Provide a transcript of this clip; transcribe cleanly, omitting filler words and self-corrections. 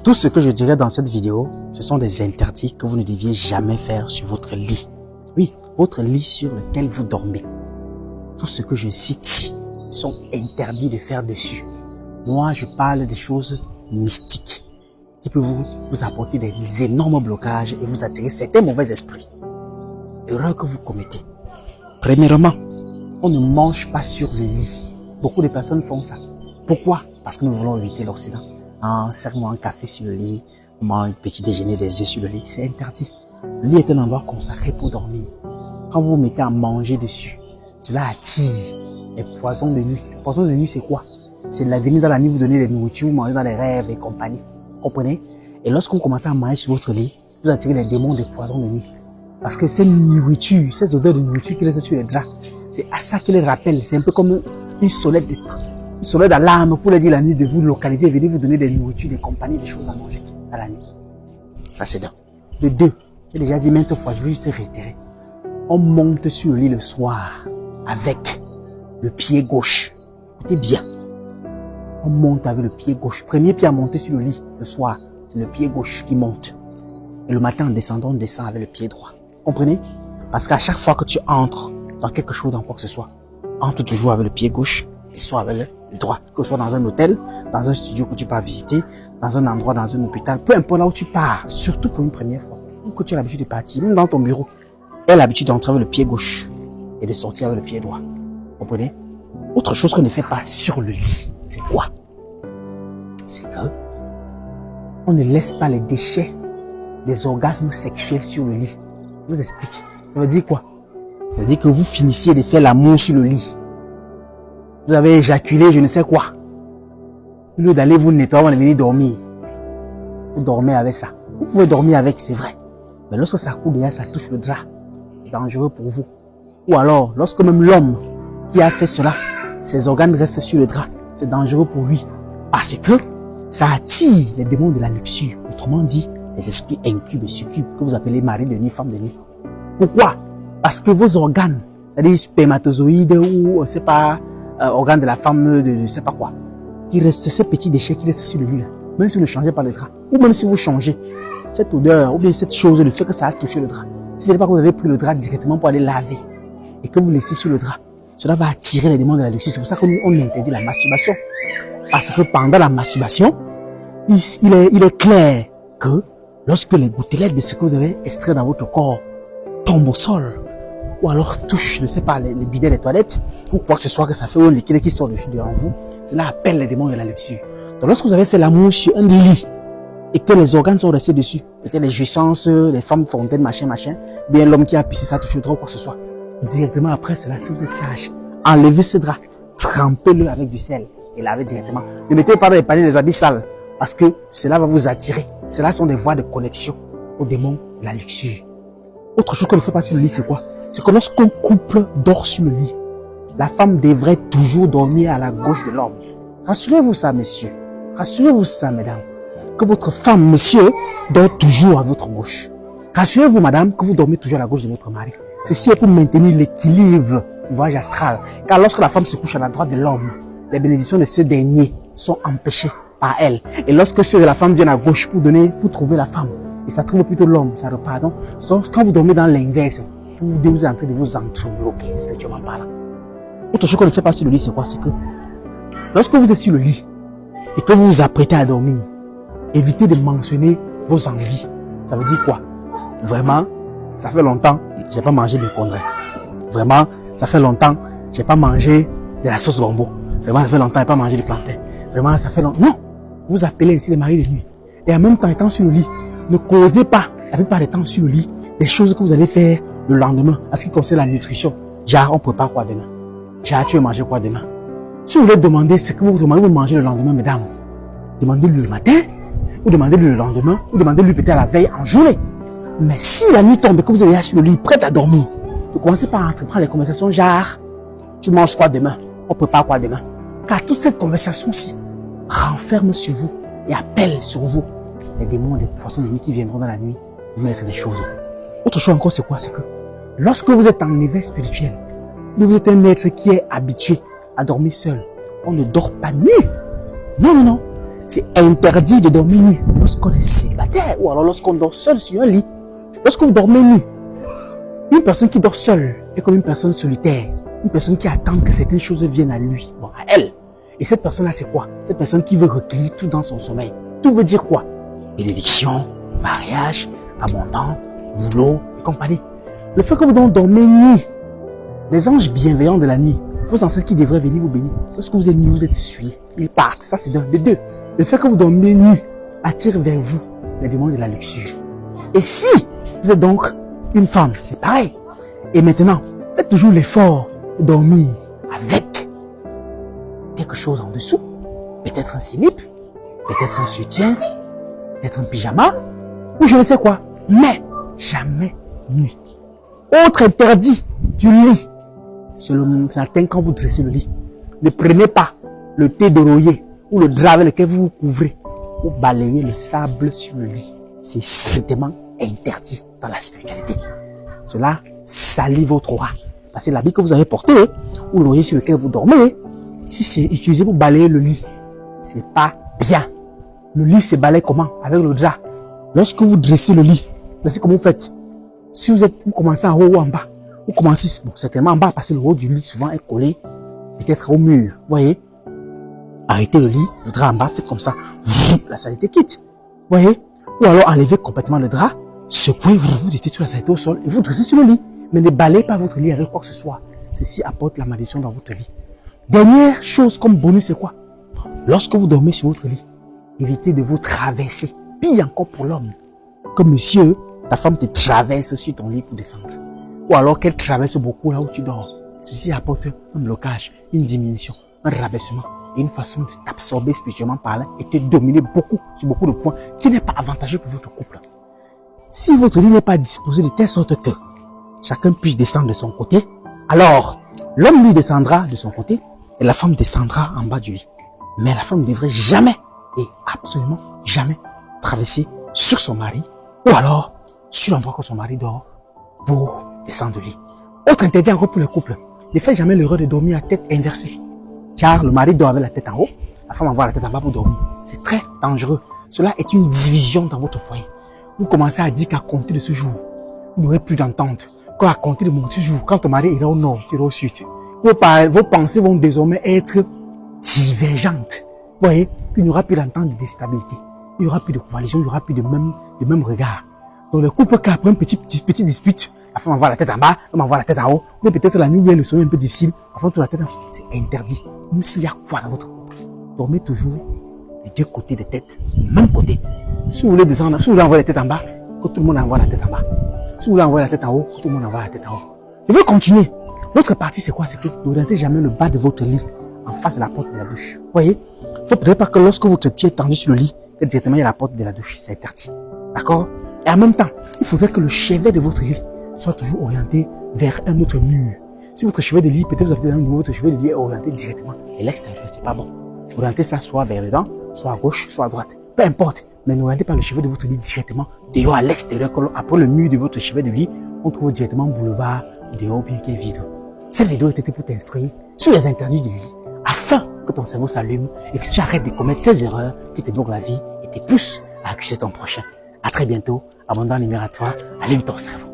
Tout ce que je dirais dans cette vidéo, ce sont des interdits que vous ne deviez jamais faire sur votre lit. Oui, votre lit sur lequel vous dormez. Tout ce que je cite sont interdits de faire dessus. Moi, je parle des choses mystiques qui peuvent vous apporter des énormes blocages et vous attirer certains mauvais esprits. Erreur que vous commettez. Premièrement, on ne mange pas sur le lit. Beaucoup de personnes font ça. Pourquoi? Parce que nous voulons éviter l'accident. Serre-moi un café sur le lit, moi un petit déjeuner des œufs sur le lit, c'est interdit. Le lit est un endroit consacré pour dormir. Quand vous vous mettez à manger dessus, cela attire les poisons de nuit. Les poisons de nuit, c'est quoi? C'est la venue dans la nuit, vous donnez des nourritures, vous mangez dans les rêves et compagnie. Comprenez? Et lorsqu'on commence à manger sur votre lit, vous attirez les démons des poisons de nuit. Parce que ces nourritures, ces odeurs de nourriture qui restent sur les draps, c'est à ça qu'ils les rappellent. C'est un peu comme une sonnette d'alarme pour les dire la nuit de vous localiser, venir vous donner des nourritures, des compagnies, des choses à manger à la nuit. Ça, c'est d'un. De deux, j'ai déjà dit maintes fois, je vais juste réitérer. On monte sur le lit le soir avec le pied gauche. Écoutez bien. On monte avec le pied gauche. Premier pied à monter sur le lit le soir, c'est le pied gauche qui monte. Et le matin, en descendant, on descend avec le pied droit. Comprenez? Parce qu'à chaque fois que tu entres dans quelque chose, dans quoi que ce soit, entre toujours avec le pied gauche et soit avec le droit. Que ce soit dans un hôtel, dans un studio que tu pars visiter, dans un endroit, dans un hôpital, peu importe là où tu pars, surtout pour une première fois, ou que tu as l'habitude de partir, même dans ton bureau, tu as l'habitude d'entrer avec le pied gauche et de sortir avec le pied droit. Comprenez? Autre chose qu'on ne fait pas sur le lit, c'est quoi? C'est que on ne laisse pas les déchets des orgasmes sexuels sur le lit. Je vous explique. Ça veut dire quoi? Ça veut dire que vous finissiez de faire l'amour sur le lit. Vous avez éjaculé je ne sais quoi. Au lieu d'aller vous nettoyer avant de venir dormir, vous dormez avec ça. Vous pouvez dormir avec, c'est vrai. Mais lorsque ça coule déjà, ça touche le drap. C'est dangereux pour vous. Ou alors, lorsque même l'homme qui a fait cela, ses organes restent sur le drap, c'est dangereux pour lui. Parce que ça attire les démons de la luxure. Autrement dit, les esprits incubes et succubes que vous appelez mari de nuit, femme de nuit. Pourquoi? Parce que vos organes, c'est-à-dire spermatozoïdes ou, on sait pas, organes de la femme de je sais pas quoi, il reste ces petits déchets qui restent sur le lit là. Même si vous ne changez pas le drap, ou même si vous changez, cette odeur, ou bien cette chose, le fait que ça a touché le drap. Si ce n'est pas que vous avez pris le drap directement pour aller laver, et que vous laissez sur le drap, cela va attirer les démons de la luxure. C'est pour ça qu'on interdit la masturbation. Parce que pendant la masturbation, il est clair que lorsque les gouttelettes de ce que vous avez extrait dans votre corps tombent au sol, ou alors touchent, je ne sais pas, les bidets des toilettes, ou quoi que ce soit, que ça fait un liquide qui sort devant vous, cela appelle les démons de la luxure. Donc lorsque vous avez fait l'amour sur un lit, et que les organes sont restés dessus, peut-être les jouissances, les femmes fontaines, machin, bien l'homme qui a pissé ça touche le drap ou quoi que ce soit, directement après cela, si vous êtes sage, enlevez ce drap, trempez-le avec du sel, et lavez directement. Ne mettez pas dans les paniers des habits sales, parce que cela va vous attirer. Cela sont des voies de connexion aux démons de la luxure. Autre chose qu'on ne fait pas sur le lit, c'est quoi? C'est que lorsqu'un couple dort sur le lit, la femme devrait toujours dormir à la gauche de l'homme. Rassurez-vous ça, messieurs. Rassurez-vous ça, mesdames. Que votre femme, monsieur, dort toujours à votre gauche. Rassurez-vous, madame, que vous dormez toujours à la gauche de votre mari. Ceci est pour maintenir l'équilibre du voyage astral. Car lorsque la femme se couche à la droite de l'homme, les bénédictions de ce dernier sont empêchées par elle. Et lorsque ceux de la femme viennent à gauche pour trouver la femme, et ça trouve plutôt l'homme, ça repart. Donc, quand vous dormez dans l'inverse, vous êtes en train de vous entrebloquer, spirituellement parlant. Autre chose qu'on ne fait pas sur le lit, c'est quoi? C'est que lorsque vous êtes sur le lit et que vous vous apprêtez à dormir, évitez de mentionner vos envies. Ça veut dire quoi? Vraiment, ça fait longtemps, j'ai pas mangé de conneries. Vraiment, ça fait longtemps, j'ai pas mangé de la sauce gombo. Vraiment, ça fait longtemps, j'ai pas mangé de plantain. Vraiment, ça fait longtemps. Non! Vous appelez ainsi les maris de nuit. Et en même temps, étant sur le lit, ne causez pas, la plupart des temps sur le lit, des choses que vous allez faire le lendemain, en ce qui concerne la nutrition. Genre, on prépare quoi demain? Genre, tu veux manger quoi demain? Si vous voulez demander ce que vous mangez le lendemain, mesdames, demandez-lui le matin, ou demandez-lui le lendemain, ou demandez-lui peut-être à la veille en journée. Mais si la nuit tombe et que vous êtes sur le lit, prête à dormir, ne commencez pas à entreprendre les conversations genre, tu manges quoi demain? On prépare quoi demain? Car toute cette conversation-ci renferme sur vous et appelle sur vous les démons des poissons de nuit qui viendront dans la nuit vous mettre des choses. Autre chose encore, c'est quoi? C'est que lorsque vous êtes en éveil spirituel, vous êtes un être qui est habitué à dormir seul. On ne dort pas nu. Non. C'est interdit de dormir nu lorsqu'on est célibataire ou alors lorsqu'on dort seul sur un lit. Lorsque vous dormez nu, une personne qui dort seule est comme une personne solitaire. Une personne qui attend que certaines choses viennent à lui, bon, à elle. Et cette personne-là, c'est quoi? Cette personne qui veut recueillir tout dans son sommeil. Tout veut dire quoi? Bénédiction, mariage, abondance, boulot et compagnie. Le fait que vous dormez nu, les anges bienveillants de la nuit, vos ancêtres qui devraient venir vous bénir, lorsque vous êtes nu, vous êtes essuyés, ils partent. Ça, c'est d'un. De deux, le fait que vous dormez nu attire vers vous les démons de la luxure. Et si vous êtes donc une femme, c'est pareil. Et maintenant, faites toujours l'effort de dormir avec quelque chose en dessous. Peut-être un slip, peut-être un soutien, peut-être un pyjama, ou je ne sais quoi. Mais jamais nu. Autre interdit du lit. C'est le matin quand vous dressez le lit. Ne prenez pas le thé d'oreiller ou le drap avec lequel vous vous couvrez ou balayez le sable sur le lit. C'est strictement interdit dans la spiritualité. Cela salit votre aura. Parce que l'habit que vous avez porté ou l'oreiller sur lequel vous dormez, si c'est utilisé pour balayer le lit, c'est pas bien. Le lit se balaye comment? Avec le drap. Lorsque vous dressez le lit, voici comment vous faites. Si vous commencez en haut ou en bas, vous commencez certainement en bas parce que le haut du lit souvent est collé peut-être au mur. Vous voyez? Arrêtez le lit, le drap en bas, faites comme ça. La saleté quitte. Vous voyez? Ou alors enlevez complètement le drap, secouez, vous étiez sur la saleté au sol et vous dressez sur le lit. Mais ne balayez pas votre lit avec quoi que ce soit. Ceci apporte la malédiction dans votre vie. Dernière chose comme bonus, c'est quoi? Lorsque vous dormez sur votre lit, évitez de vous traverser. Pire encore pour l'homme. Comme monsieur, ta femme te traverse sur ton lit pour descendre. Ou alors qu'elle traverse beaucoup là où tu dors. Ceci apporte un blocage, une diminution, un rabaissement et une façon de t'absorber spirituellement par là et te dominer beaucoup sur beaucoup de points qui n'est pas avantageux pour votre couple. Si votre lit n'est pas disposé de telle sorte que chacun puisse descendre de son côté, alors l'homme lui descendra de son côté et la femme descendra en bas du lit. Mais la femme ne devrait jamais et absolument jamais traverser sur son mari ou alors sur l'endroit que son mari dort pour descendre du lit. Autre interdit encore pour le couple, ne faites jamais l'erreur de dormir à tête inversée. Car le mari dort avec la tête en haut, la femme envoie la tête en bas pour dormir. C'est très dangereux. Cela est une division dans votre foyer. Vous commencez à dire qu'à compter de ce jour, vous n'aurez plus d'entente. Quand à compter de ce jour, quand ton mari ira au nord, tu iras au sud. Vos pensées vont désormais être divergentes. Vous voyez, il n'y aura plus d'entente de déstabilité. Il n'y aura plus de coalition, il n'y aura plus de même regard. Donc le couple qui après une petite dispute, la femme envoie la tête en bas, l'homme envoie la tête en haut, mais peut-être la nuit où le sommeil est un peu difficile, la femme tourne la tête en haut. C'est interdit. Même s'il y a quoi dans votre couple, dormez toujours les deux côtés de tête, même côté. Si vous voulez descendre, si vous voulez envoyer la tête en bas, que tout le monde envoie la tête en bas. Si vous voulez envoyer la tête en haut, que tout le monde envoie la tête en haut. Je veux continuer. L'autre partie, c'est quoi? C'est que n'orientez jamais le bas de votre lit en face de la porte de la douche. Vous voyez? Il faut peut-être pas que lorsque votre pied est tendu sur le lit, que directement il y a la porte de la douche. C'est interdit. D'accord? Et en même temps, il faudrait que le chevet de votre lit soit toujours orienté vers un autre mur. Si votre chevet de lit, peut-être vous avez votre chevet de lit est orienté directement et l'extérieur, c'est pas bon. Orientez ça soit vers dedans, soit à gauche, soit à droite. Peu importe. Mais n'orientez pas le chevet de votre lit directement dehors à l'extérieur. Après le mur de votre chevet de lit, on trouve directement boulevard dehors bien qui est vide. Cette vidéo était pour t'instruire sur les interdits du lit afin que ton cerveau s'allume et que tu arrêtes de commettre ces erreurs qui te bloquent la vie et te poussent à accuser ton prochain. À très bientôt. Abondant libératoire, allume ton cerveau.